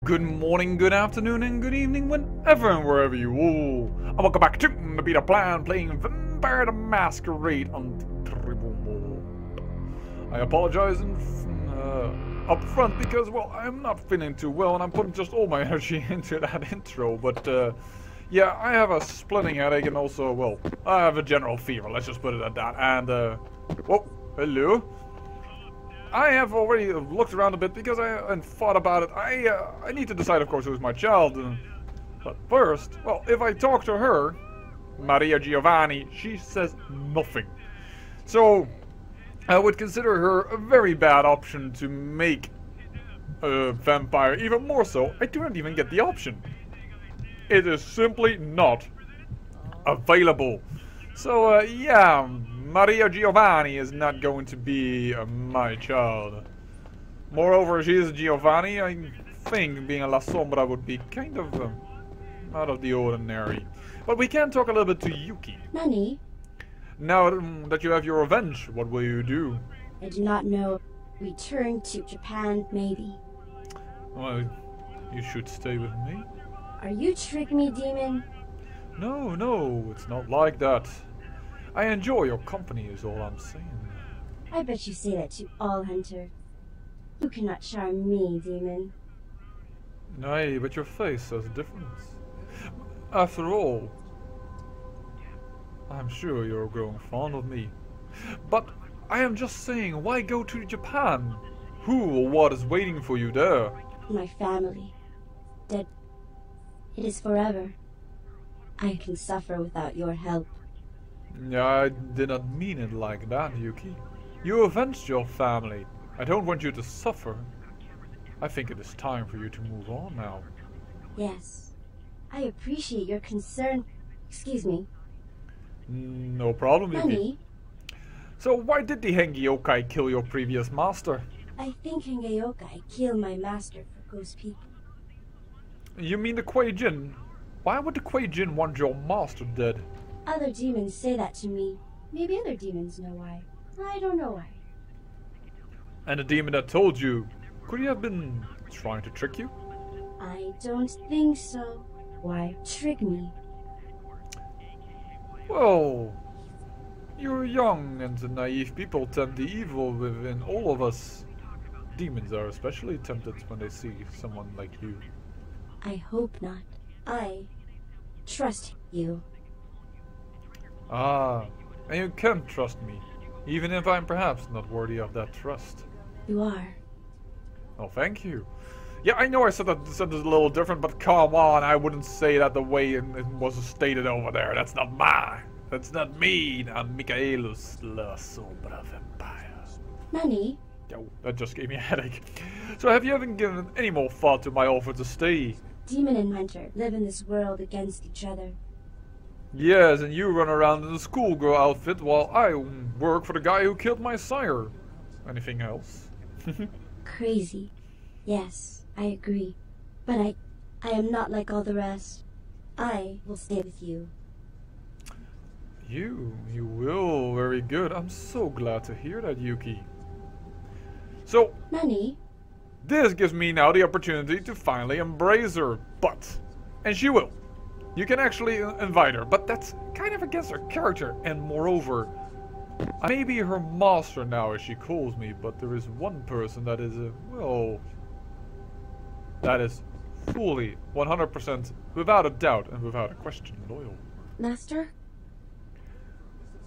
Good morning, good afternoon, and good evening, whenever and wherever you are. And welcome back to the Plan playing Vampire the Masquerade on Antitribu. I apologize up front because, well, I'm not feeling too well and I'm putting just all my energy into that intro. But, yeah, I have a splitting headache and also, well, I have a general fever, let's just put it at that. And, whoa, hello. I have already looked around a bit because and thought about it. I need to decide, of course, who's my child. But first, well, if I talk to her, Maria Giovanni, she says nothing. So, I would consider her a very bad option to make a vampire. Even more so, I do not even get the option. It is simply not available. So, yeah, Maria Giovanni is not going to be my child. Moreover, she is Giovanni. I think being a La Sombra would be kind of out of the ordinary. But we can talk a little bit to Yuki. Nani? Now that you have your revenge, what will you do? I do not know. Return to Japan, maybe. Well, you should stay with me. Are you tricking me, demon? No, it's not like that. I enjoy your company is all I'm saying. I bet you say that to all hunters. You cannot charm me, demon. Nay, but your face says difference. After all, I'm sure you're growing fond of me. But I am just saying, why go to Japan? Who or what is waiting for you there? My family. Dead. It is forever. I can suffer without your help. Yeah, I did not mean it like that, Yuki. You avenged your family. I don't want you to suffer. I think it is time for you to move on now. Yes. I appreciate your concern. Excuse me. No problem, Yuki. Nani? So why did the Hengi Yokai kill your previous master? I think Hengeyokai killed my master for ghost people. You mean the Kuei Jin? Why would the Kuei Jin want your master dead? Other demons say that to me. Maybe other demons know why. I don't know why. And the demon that told you, could he have been trying to trick you? I don't think so. Why trick me? Well, you're young and the naive people tempt the evil within all of us. Demons are especially tempted when they see someone like you. I hope not. I trust you. Ah, and you can trust me, even if I'm perhaps not worthy of that trust. You are. Oh, thank you. Yeah, I know I said that a little different, but come on, I wouldn't say that the way it was stated over there. That's not me. I'm Michaelus, La Sombra Vampire. Nani? Oh, that just gave me a headache. So have you ever given any more thought to my offer to stay? Demon and hunter live in this world against each other. Yes, and you run around in a schoolgirl outfit while I work for the guy who killed my sire. Anything else? Crazy. Yes, I agree. But I am not like all the rest. I will stay with you. You will. Very good. I'm so glad to hear that, Yuki. So, Nani? this gives me now the opportunity to finally embrace her, and she will. You can actually invite her, but that's kind of against her character, and moreover, I may be her master now as she calls me, but there is one person that is, well, that is fully, 100%, without a doubt, and without a question, loyal. Master?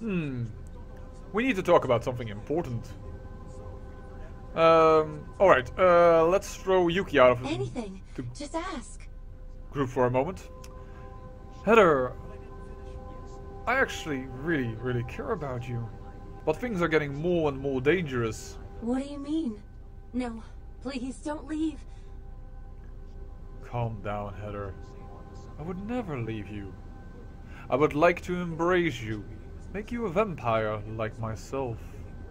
We need to talk about something important. Alright, let's throw Yuki out of Anything. Just ask. Group for a moment. Heather, I actually really care about you. But things are getting more and more dangerous. What do you mean? No, please don't leave. Calm down, Heather. I would never leave you. I would like to embrace you. Make you a vampire like myself.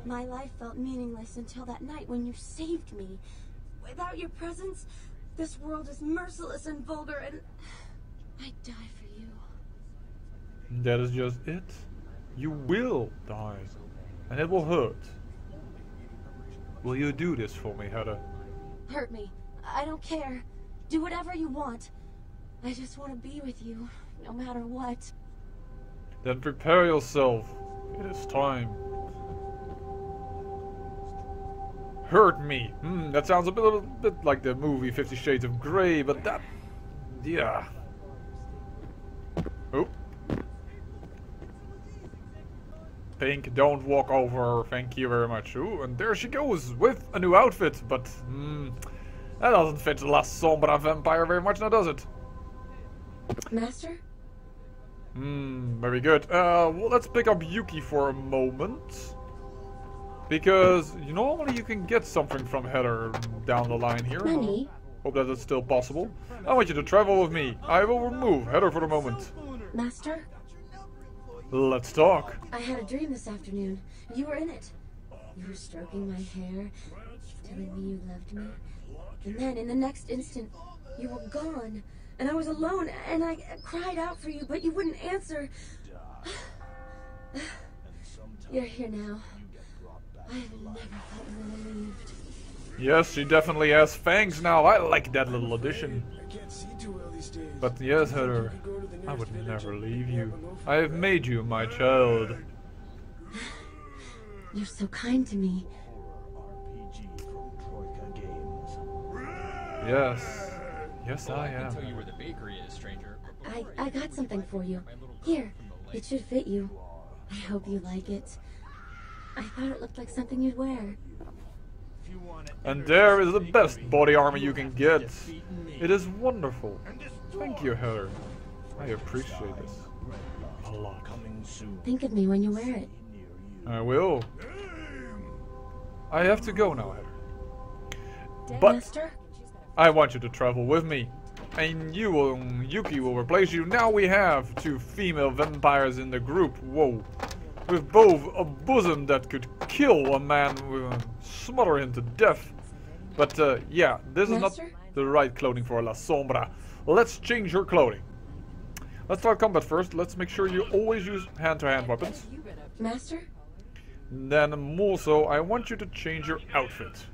My life felt meaningless until that night when you saved me. Without your presence, this world is merciless and vulgar, and I'd die for you. That is just it. You will die. And it will hurt. Will you do this for me, Heather? Hurt me. I don't care. Do whatever you want. I just want to be with you, no matter what. Then prepare yourself. It is time. Hurt me. That sounds a little bit like the movie 50 Shades of Grey, but that... yeah. Oh. Pink, don't walk over. Thank you very much. Ooh, and there she goes with a new outfit, but that doesn't fit the La Sombra vampire very much, now does it? Master? Very good. Well, let's pick up Yuki for a moment. Because normally you can get something from Heather down the line here. Money? Hope that is still possible. I want you to travel with me. I will remove Heather for the moment. Master? Let's talk. I had a dream this afternoon. You were in it. You were stroking my hair, telling me you loved me. And then, in the next instant, you were gone. And I was alone, and I cried out for you, but you wouldn't answer. You're here now. I have never felt relieved. Yes, she definitely has fangs now. I like that little addition. But yes, Heather, I would never leave you. I have made you my child. You're so kind to me. Yes. Yes, I am. Tell you where the bakery is, stranger. I got something for you. Here, it should fit you. I hope you like it. I thought it looked like something you'd wear. And there is the best body armor you can get. It is wonderful. Thank you, Heather. I appreciate this a lot. Think of me when you wear it. I will. I have to go now, Heather. But Master? I want you to travel with me. And Yuki will replace you. Now we have 2 female vampires in the group. Whoa. With both a bosom that could kill a man, smother him to death. But yeah, this is not the right clothing for La Sombra. Let's change your clothing. Let's start combat first. Let's make sure you always use hand-to-hand weapons. Master? Then also, I want you to change your outfit.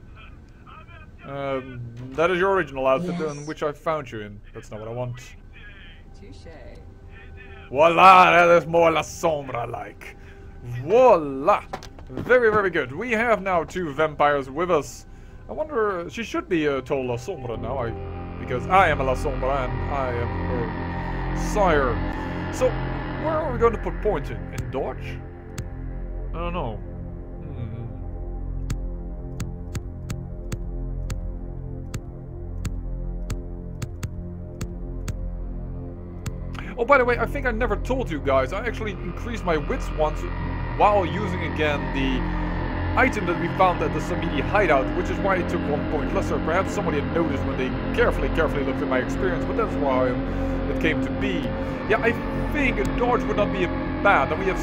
That is your original outfit, in which I found you in. That's not what I want. Touché. Voila, that is more La Sombra-like. Voila! Very, very good. We have now 2 vampires with us. I wonder, she should be a total La Sombra now, because I am a La Sombra and I am her sire. So, where are we going to put points in? In dodge? I don't know. Oh, by the way, I think I never told you guys, I actually increased my wits once while using again the item that we found at the Samidi hideout, which is why it took 1 point lesser. Perhaps somebody had noticed when they carefully looked at my experience, but that's why it came to be. Yeah, I think a dodge would not be bad. Then we have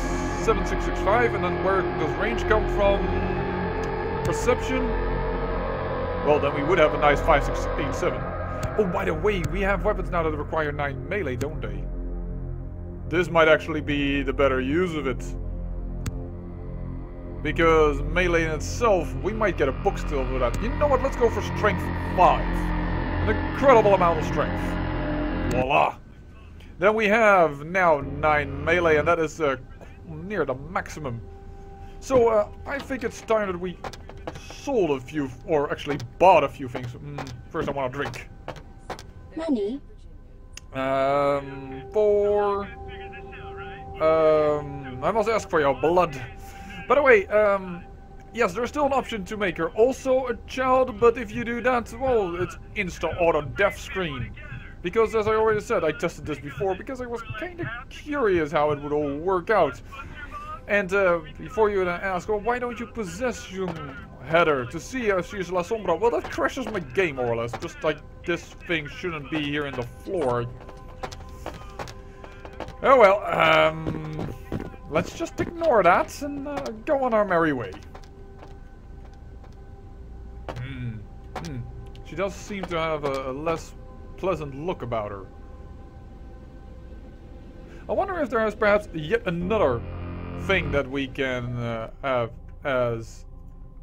7665, and then where does range come from? Perception? Well, then we would have a nice 5687. Oh, by the way, we have weapons now that require 9 melee, don't they? This might actually be the better use of it. Because melee in itself, we might get a book still for that. You know what, let's go for strength 5. An incredible amount of strength. Voila. Then we have now 9 melee, and that is near the maximum. So I think it's time that we sold a few, or actually bought a few things. First I want to drink. Money? I must ask for your blood. By the way, yes, there's still an option to make her also a child, but if you do that, well, it's insta-auto death screen. Because, as I already said, I tested this before because I was kind of curious how it would all work out. And before you ask, well, why don't you possess young Heather to see if she's La Sombra? Well, that crashes my game, more or less. Just like this thing shouldn't be here in the floor. Oh well, let's just ignore that and go on our merry way. She does seem to have a less pleasant look about her. I wonder if there is perhaps yet another thing that we can have as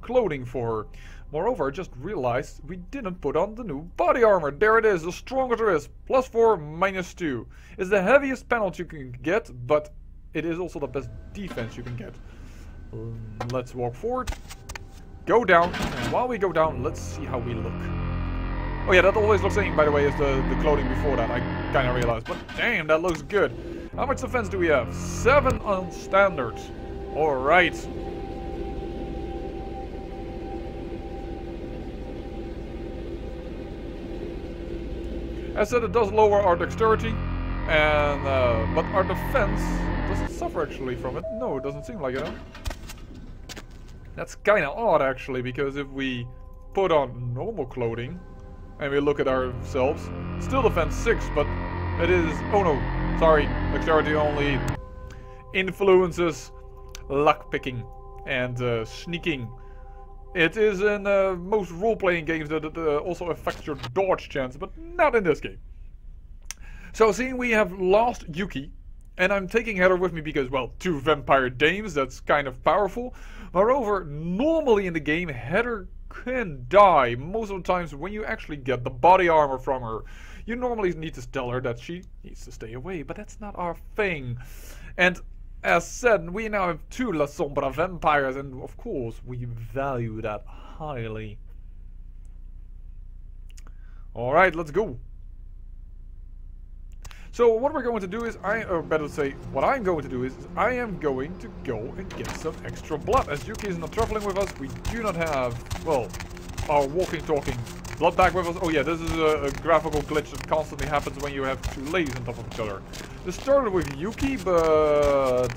clothing for her. Moreover, I just realized we didn't put on the new body armor. There it is, the strongest there is. +4, -2. It's the heaviest penalty you can get, but it is also the best defense you can get. Let's walk forward. Go down, and while we go down, let's see how we look. Oh yeah, that always looks the same, by the way, as the clothing before that, I kind of realized. But damn, that looks good. How much defense do we have? 7 on standard. Alright. As said, it does lower our dexterity, and but our defense doesn't suffer actually from it. No, it doesn't seem like it, huh? That's kind of odd actually, because if we put on normal clothing and we look at ourselves, still defense 6, but it is, oh no, sorry, dexterity only influences luck picking and sneaking. It is in most role-playing games that it also affects your dodge chance, but not in this game. So seeing we have lost Yuki, and I'm taking Heather with me because, well, 2 vampire dames, that's kind of powerful. Moreover, normally in the game, Heather can die most of the times when you actually get the body armor from her. You normally need to tell her that she needs to stay away, but that's not our thing. And as said, we now have 2 La Sombra vampires, and of course, we value that highly. Alright, let's go. So what we're going to do is, or better say, what I'm going to do is, I am going to go and get some extra blood. As Yuki is not traveling with us, we do not have, well, our walking, talking blood bag with us. Oh yeah, this is a graphical glitch that constantly happens when you have 2 ladies on top of each other. This started with Yuki, but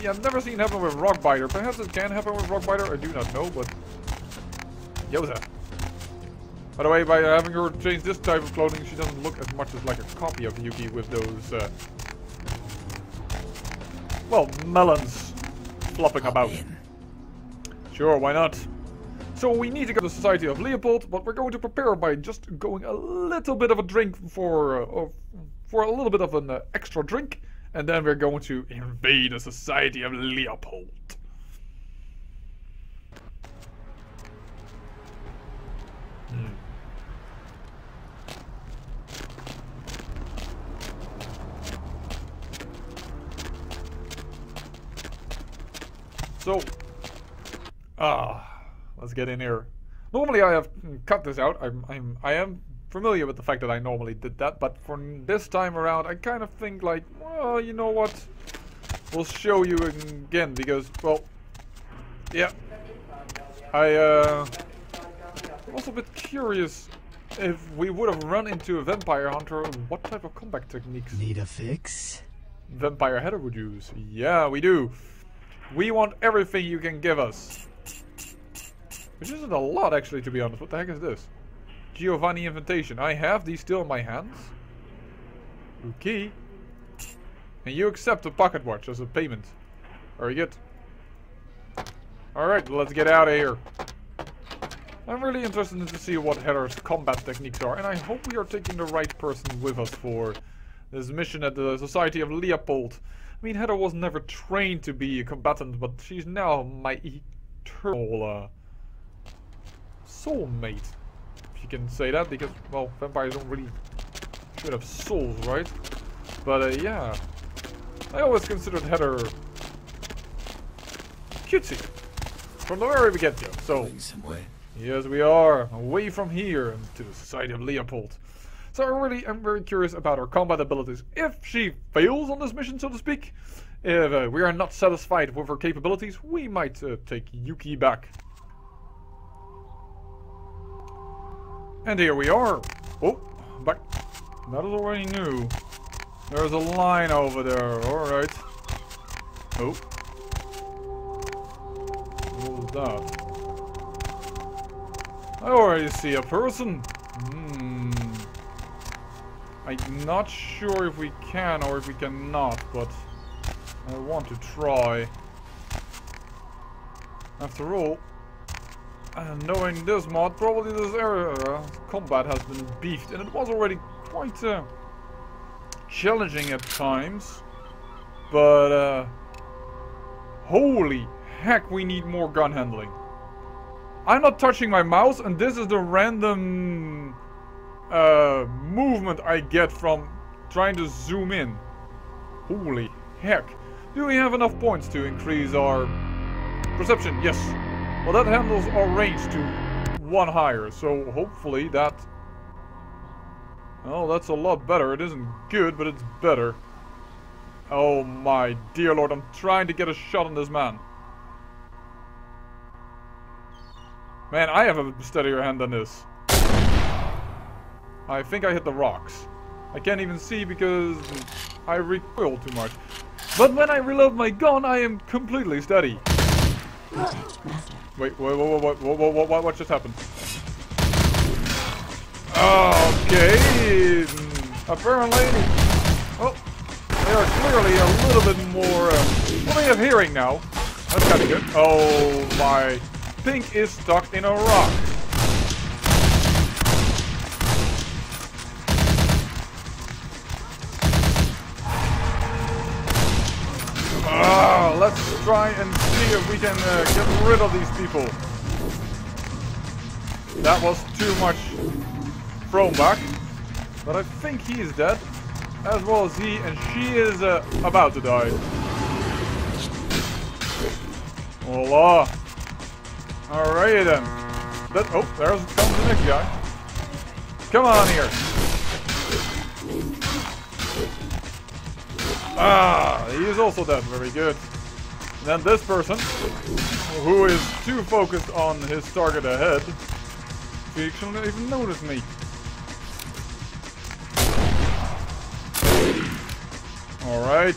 yeah, I've never seen it happen with Rockbiter. Perhaps it can happen with Rockbiter, I do not know, but Yoza. By the way, by having her change this type of clothing, she doesn't look as much as like a copy of Yuki with those, well, melons flopping about. Sure, why not? So we need to go to the Society of Leopold, but we're going to prepare by just going a little bit of a drink for a little bit of an extra drink, and then we're going to invade the Society of Leopold. So, let's get in here. Normally I have cut this out. I am familiar with the fact that I normally did that, but for this time around, I kind of think like, well, you know what? We'll show you again because, well, yeah. I'm also a bit curious if we would have run into a vampire hunter, what type of combat techniques need a fix? Vampire Heather would use. Yeah, we do. We want everything you can give us. Which isn't a lot, actually, to be honest. What the heck is this? Giovanni invitation. I have these still in my hands. Okay. And you accept a pocket watch as a payment. Very good. Alright, let's get out of here. I'm really interested to see what Heather's combat techniques are. And I hope we are taking the right person with us for this mission at the Society of Leopold. I mean, Heather was never trained to be a combatant, but she's now my eternal soulmate. If you can say that, because, well, vampires don't really should have souls, right? But yeah, I always considered Heather cutesy from the very beginning. So, yes, we are away from here to the Society of Leopold. So I am very curious about her combat abilities. If she fails on this mission, so to speak, if we are not satisfied with her capabilities, we might take Yuki back. And here we are. Oh, back. That is already new. There's a line over there. Alright. Oh. What was that? I already see a person. I'm not sure if we can or if we cannot, but I want to try. After all, knowing this mod, probably this area combat has been beefed, and it was already quite challenging at times. But holy heck, we need more gun handling. I'm not touching my mouse, and this is the random movement I get from trying to zoom in. Holy heck. Do we have enough points to increase our perception? Yes. Well, that handles our range to 1 higher, so hopefully that... Oh, that's a lot better. It isn't good, but it's better. Oh my dear lord, I'm trying to get a shot on this man. Man, I have a steadier hand than this. I think I hit the rocks. I can't even see because I recoil too much. But when I reload my gun, I am completely steady. Wait, what just happened? Okay. Apparently... Oh, they are clearly a little bit more... well, they have hearing now. That's kind of good. Oh my... Pink is stuck in a rock. Let's try and see if we can get rid of these people. That was too much thrown back. But I think he is dead. As well as he, and she is about to die. Voila. Alrighty then. Oh, there comes the next guy. Come on here. Ah, he is also dead. Very good. And then this person, who is too focused on his target ahead, he shouldn't even notice me. Alright.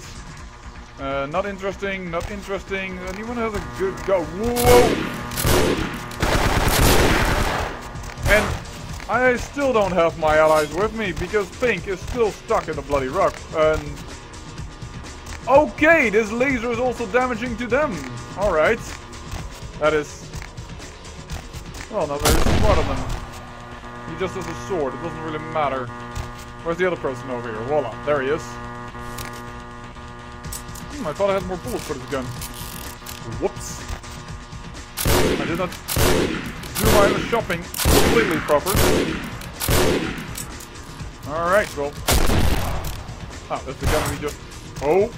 Not interesting, not interesting. Anyone has a good go. Whoa! And I still don't have my allies with me because Pink is still stuck in the bloody rock. And okay, this laser is also damaging to them. Alright. That is... well, not very smart of them. He just has a sword, it doesn't really matter. Where's the other person over here? Voila, there he is. I thought I had more bullets for this gun. Whoops. I did not do my shopping completely proper. Alright, well. Ah, that's the gun we just... oh!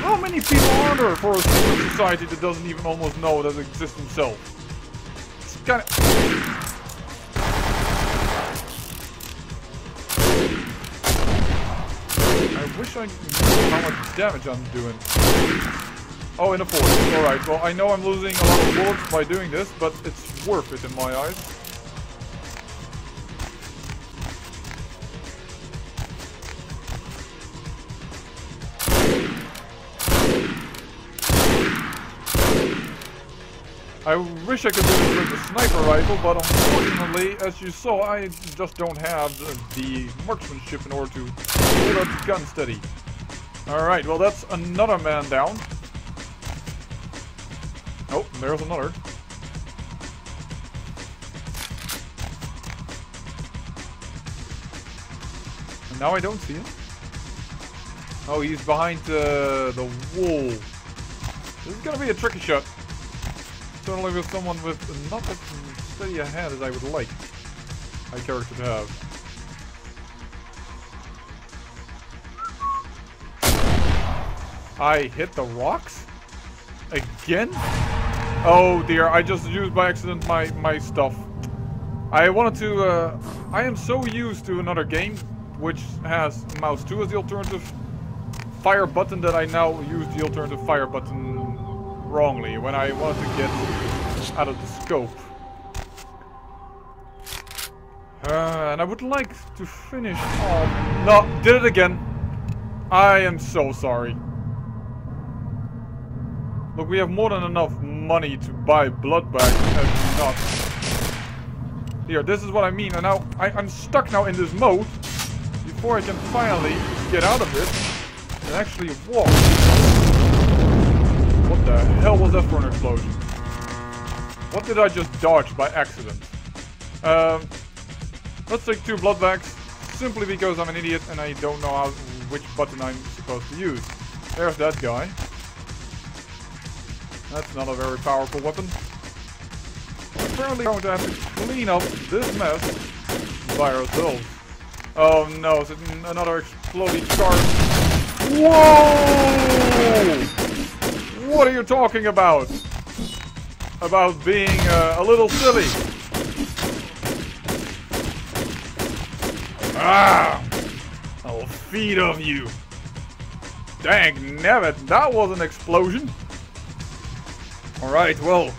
How many people are there for a secret society that doesn't even almost know that it exists themselves? It's kinda... I wish I knew how much damage I'm doing. Oh, in a force. Alright, well, I know I'm losing a lot of bullets by doing this, but it's worth it in my eyes. I wish I could do this with the sniper rifle, but unfortunately, as you saw, I just don't have the marksmanship in order to hold up the gun steady. Alright, well that's another man down. Oh, there's another. And now I don't see him. Oh, he's behind the wall. This is gonna be a tricky shot. Certainly with someone with not as steady a hand as I would like my character to have. I hit the rocks? Again? Oh dear, I just used by accident my stuff. I wanted to... I am so used to another game, which has mouse 2 as the alternative fire button, that I now use the alternative fire button wrongly when I wanted to get out of the scope. And I would like to finish off... no, did it again. I am so sorry. Look, we have more than enough money to buy blood bags and not... Here, this is what I mean, and now I'm stuck now in this mode before I can finally get out of it and actually walk. What the hell was that for an explosion? What did I just dodge by accident? Let's take 2 blood bags, simply because I'm an idiot and I don't know which button I'm supposed to use. There's that guy. That's not a very powerful weapon. Apparently we're going to have to clean up this mess by ourselves. Oh no, it's another exploding car. Whoa! What are you talking about? About being a little silly. Ah! I'll feed on you. Dang nabbit, that was an explosion. Alright, well,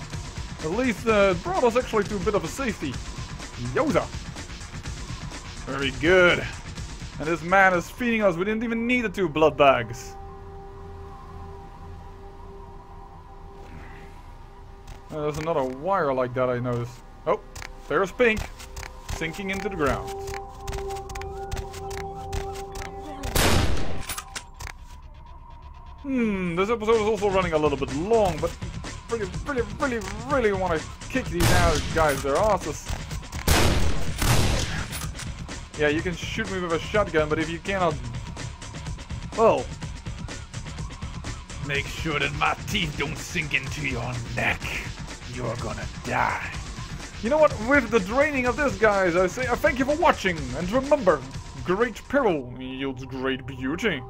at least it brought us actually to a bit of a safety. Yoza! Very good. And this man is feeding us, we didn't even need the 2 blood bags. There's another wire like that I noticed. Oh, there's Pink, sinking into the ground. This episode is also running a little bit long, but really want to kick these guys their asses. Yeah, you can shoot me with a shotgun, but if you cannot... Well... Make sure that my teeth don't sink into your neck. You're gonna die. You know what? With the draining of this, guys, I say I thank you for watching. And remember, great peril yields great beauty.